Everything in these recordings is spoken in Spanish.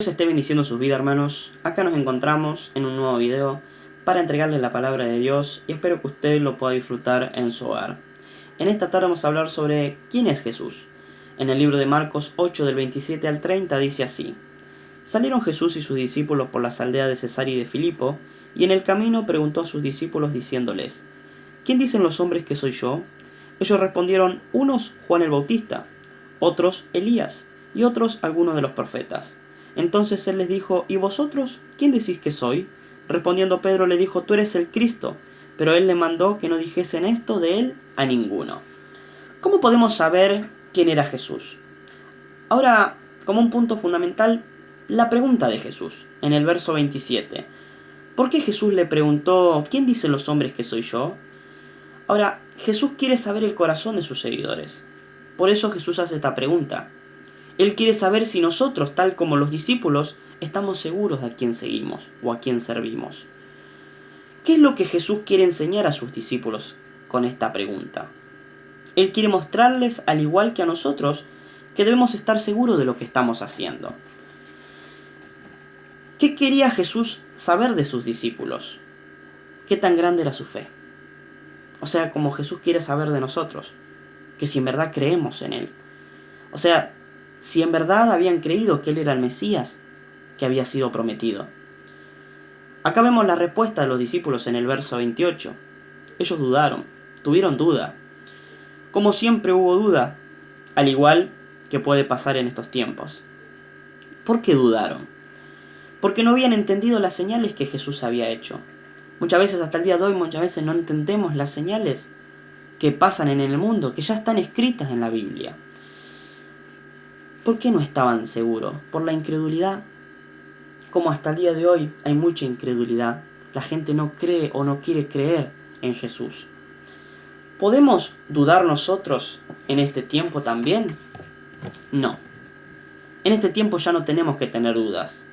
Dios esté bendiciendo sus vidas, hermanos. Acá nos encontramos en un nuevo video para entregarles la palabra de Dios y espero que usted lo pueda disfrutar en su hogar. En esta tarde vamos a hablar sobre quién es Jesús. En el libro de Marcos 8 del 27 al 30 dice así: Salieron Jesús y sus discípulos por las aldeas de Cesarea y de Filipo, y en el camino preguntó a sus discípulos diciéndoles: ¿Quién dicen los hombres que soy yo? Ellos respondieron: unos Juan el Bautista, otros Elías, y otros algunos de los profetas. Entonces él les dijo: ¿Y vosotros quién decís que soy? Respondiendo Pedro le dijo: Tú eres el Cristo. Pero él le mandó que no dijesen esto de él a ninguno. ¿Cómo podemos saber quién era Jesús? Ahora, como un punto fundamental, la pregunta de Jesús, en el verso 27. ¿Por qué Jesús le preguntó: ¿Quién dicen los hombres que soy yo? Ahora, Jesús quiere saber el corazón de sus seguidores. Por eso Jesús hace esta pregunta. Él quiere saber si nosotros, tal como los discípulos, estamos seguros de a quién seguimos o a quién servimos. ¿Qué es lo que Jesús quiere enseñar a sus discípulos con esta pregunta? Él quiere mostrarles, al igual que a nosotros, que debemos estar seguros de lo que estamos haciendo. ¿Qué quería Jesús saber de sus discípulos? ¿Qué tan grande era su fe? O sea, como Jesús quiere saber de nosotros, que si en verdad creemos en Él. O sea, si en verdad habían creído que Él era el Mesías que había sido prometido. Acá vemos la respuesta de los discípulos en el verso 28. Ellos dudaron, tuvieron duda. Como siempre hubo duda, al igual que puede pasar en estos tiempos. ¿Por qué dudaron? Porque no habían entendido las señales que Jesús había hecho. Muchas veces, hasta el día de hoy, muchas veces no entendemos las señales que pasan en el mundo, que ya están escritas en la Biblia. ¿Por qué no estaban seguros? Por la incredulidad. Como hasta el día de hoy hay mucha incredulidad. La gente no cree o no quiere creer en Jesús. ¿Podemos dudar nosotros en este tiempo también? No. En este tiempo ya no tenemos que tener dudas,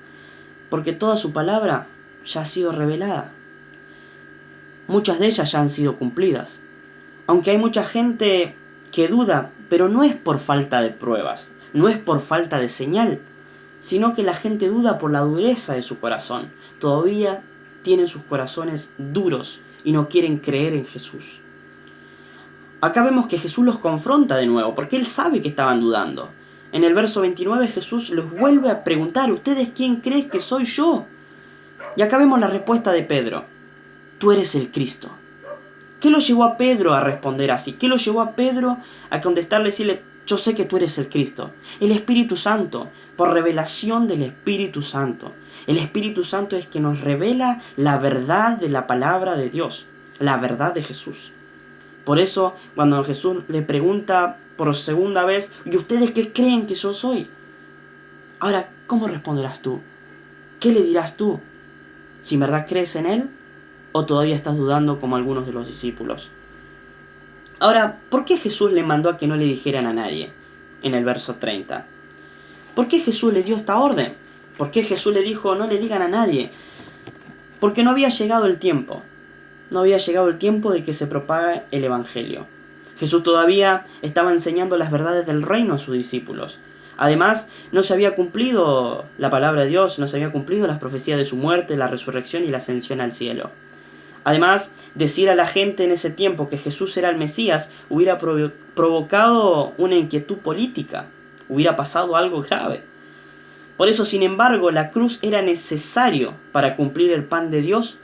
porque toda su palabra ya ha sido revelada. Muchas de ellas ya han sido cumplidas. Aunque hay mucha gente que duda, pero no es por falta de pruebas, no es por falta de señal, sino que la gente duda por la dureza de su corazón. Todavía tienen sus corazones duros y no quieren creer en Jesús. Acá vemos que Jesús los confronta de nuevo, porque Él sabe que estaban dudando. En el verso 29 Jesús los vuelve a preguntar: ¿ustedes quién creen que soy yo? Y acá vemos la respuesta de Pedro: Tú eres el Cristo. ¿Qué lo llevó a Pedro a responder así? ¿Qué lo llevó a Pedro a contestarle y decirle: yo sé que tú eres el Cristo? El Espíritu Santo, por revelación del Espíritu Santo. El Espíritu Santo es que nos revela la verdad de la palabra de Dios, la verdad de Jesús. Por eso, cuando Jesús le pregunta por segunda vez: ¿y ustedes qué creen que yo soy? Ahora, ¿cómo responderás tú? ¿Qué le dirás tú? ¿Si en verdad crees en Él o todavía estás dudando como algunos de los discípulos? Ahora, ¿por qué Jesús le mandó a que no le dijeran a nadie? En el verso 30. ¿Por qué Jesús le dio esta orden? ¿Por qué Jesús le dijo: no le digan a nadie? Porque no había llegado el tiempo. No había llegado el tiempo de que se propague el Evangelio. Jesús todavía estaba enseñando las verdades del reino a sus discípulos. Además, no se había cumplido la palabra de Dios, no se había cumplido las profecías de su muerte, la resurrección y la ascensión al cielo. Además, decir a la gente en ese tiempo que Jesús era el Mesías hubiera provocado una inquietud política, hubiera pasado algo grave. Por eso, sin embargo, la cruz era necesario para cumplir el plan de Dios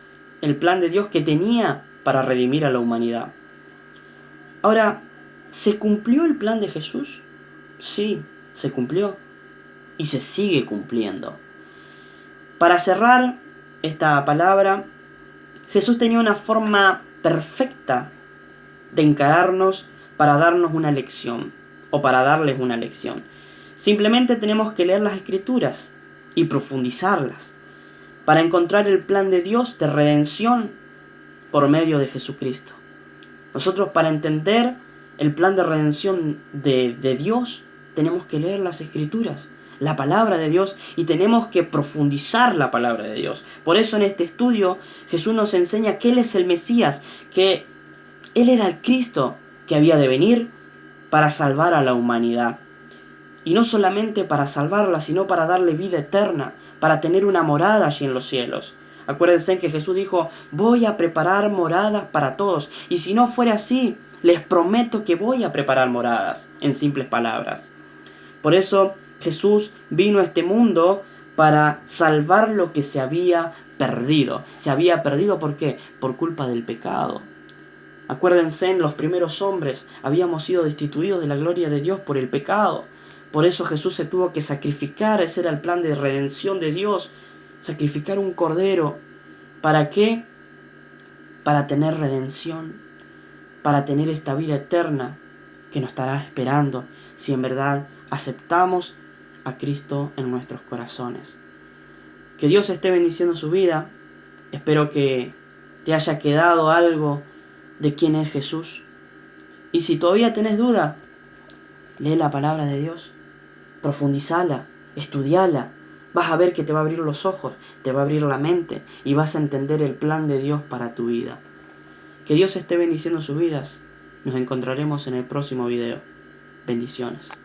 que tenía para redimir a la humanidad. Ahora, ¿se cumplió el plan de Jesús? Sí, se cumplió y se sigue cumpliendo. Para cerrar esta palabra, Jesús tenía una forma perfecta de encararnos para darnos una lección, o para darles una lección. Simplemente tenemos que leer las Escrituras y profundizarlas para encontrar el plan de Dios de redención por medio de Jesucristo. Nosotros, para entender el plan de redención de Dios, tenemos que leer las Escrituras, la palabra de Dios, y tenemos que profundizar la palabra de Dios. Por eso en este estudio Jesús nos enseña que Él es el Mesías, que Él era el Cristo que había de venir para salvar a la humanidad. Y no solamente para salvarla, sino para darle vida eterna, para tener una morada allí en los cielos. Acuérdense que Jesús dijo, voy a preparar moradas para todos. Y si no fuera así, les prometo que voy a preparar moradas, en simples palabras. Por eso Jesús vino a este mundo para salvar lo que se había perdido. Se había perdido, ¿por qué? Por culpa del pecado. Acuérdense, los primeros hombres habíamos sido destituidos de la gloria de Dios por el pecado. Por eso Jesús se tuvo que sacrificar, ese era el plan de redención de Dios, sacrificar un cordero. ¿Para qué? Para tener redención, para tener esta vida eterna que nos estará esperando si en verdad aceptamos a Cristo en nuestros corazones. Que Dios esté bendiciendo su vida. Espero que te haya quedado algo de quién es Jesús. Y si todavía tenés duda, lee la palabra de Dios, profundizala, estudiala. Vas a ver que te va a abrir los ojos, te va a abrir la mente y vas a entender el plan de Dios para tu vida. Que Dios esté bendiciendo sus vidas. Nos encontraremos en el próximo video. Bendiciones.